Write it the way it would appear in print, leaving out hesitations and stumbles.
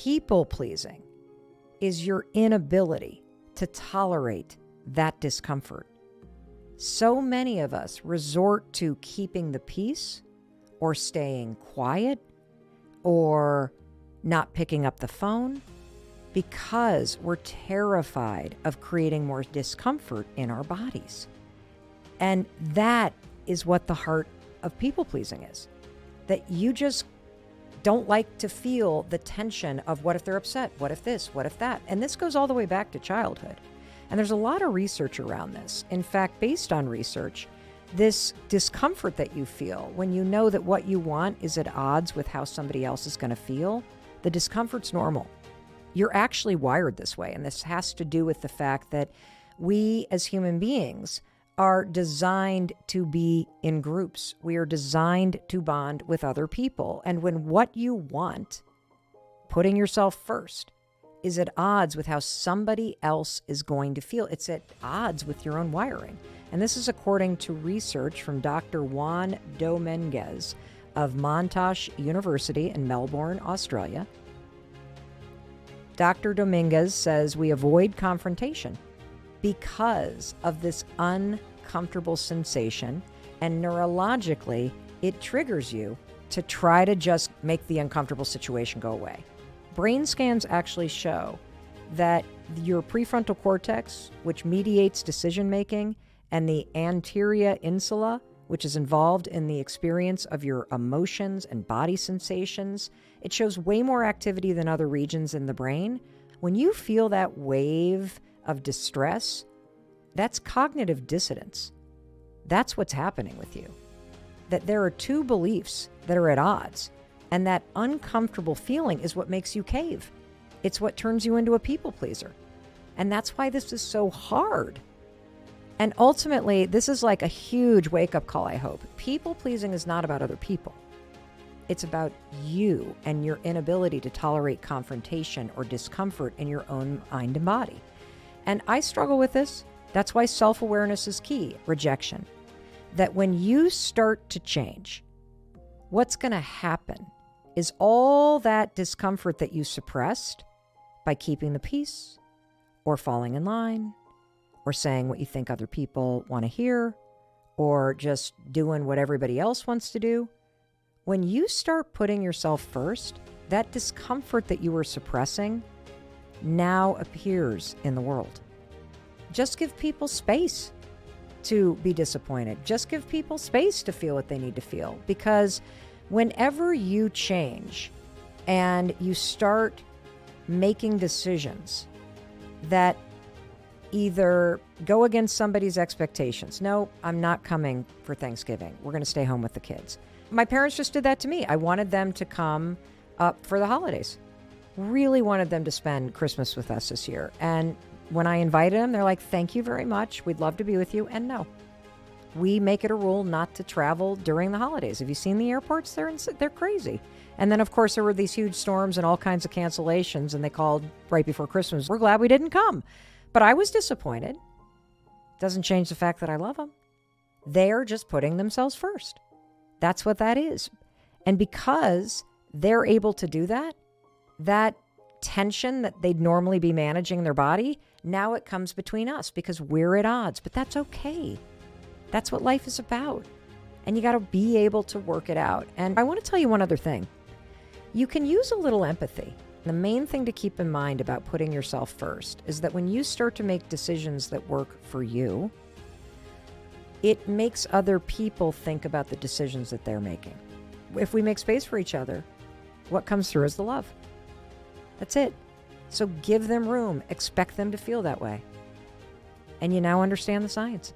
People pleasing is your inability to tolerate that discomfort. So many of us resort to keeping the peace or staying quiet or not picking up the phone because we're terrified of creating more discomfort in our bodies. And that is what the heart of people pleasing is. That you just don't like to feel the tension of what if they're upset? What if this? What if that? And this goes all the way back to childhood. And there's a lot of research around this. In fact, based on research, this discomfort that you feel when you know that what you want is at odds with how somebody else is going to feel, the discomfort's normal. You're actually wired this way. And this has to do with the fact that we as human beings are designed to be in groups. We are designed to bond with other people. And when what you want, putting yourself first, is at odds with how somebody else is going to feel, it's at odds with your own wiring. And this is according to research from Dr. Juan Dominguez of Monash University in Melbourne, Australia. Dr. Dominguez says we avoid confrontation because of this uncomfortable sensation, and neurologically, it triggers you to try to just make the uncomfortable situation go away. Brain scans actually show that your prefrontal cortex, which mediates decision-making, and the anterior insula, which is involved in the experience of your emotions and body sensations, it shows way more activity than other regions in the brain. When you feel that wave of distress, that's cognitive dissonance. That's what's happening with you. That there are two beliefs that are at odds, and that uncomfortable feeling is what makes you cave. It's what turns you into a people pleaser. And that's why this is so hard. And ultimately, this is like a huge wake-up call, I hope. People pleasing is not about other people. It's about you and your inability to tolerate confrontation or discomfort in your own mind and body. And I struggle with this. That's why self-awareness is key. Rejection. That when you start to change, what's going to happen is all that discomfort that you suppressed by keeping the peace or falling in line or saying what you think other people want to hear or just doing what everybody else wants to do. When you start putting yourself first, that discomfort that you were suppressing now appears in the world. Just give people space to be disappointed. Just give people space to feel what they need to feel. Because whenever you change and you start making decisions that either go against somebody's expectations. No, I'm not coming for Thanksgiving. We're going to stay home with the kids. My parents just did that to me. I wanted them to come up for the holidays. Really wanted them to spend Christmas with us this year. And when I invited them, they're like, thank you very much. We'd love to be with you. And no, we make it a rule not to travel during the holidays. Have you seen the airports? They're crazy. And then, of course, there were these huge storms and all kinds of cancellations, and they called right before Christmas. We're glad we didn't come. But I was disappointed. Doesn't change the fact that I love them. They're just putting themselves first. That's what that is. And because they're able to do that, that tension that they'd normally be managing in their body, now it comes between us because we're at odds. But that's okay. That's what life is about. And you got to be able to work it out. And I want to tell you one other thing. You can use a little empathy. The main thing to keep in mind about putting yourself first is that when you start to make decisions that work for you, it makes other people think about the decisions that they're making. If we make space for each other, what comes through is the love. That's it. So give them room. Expect them to feel that way. And you now understand the science.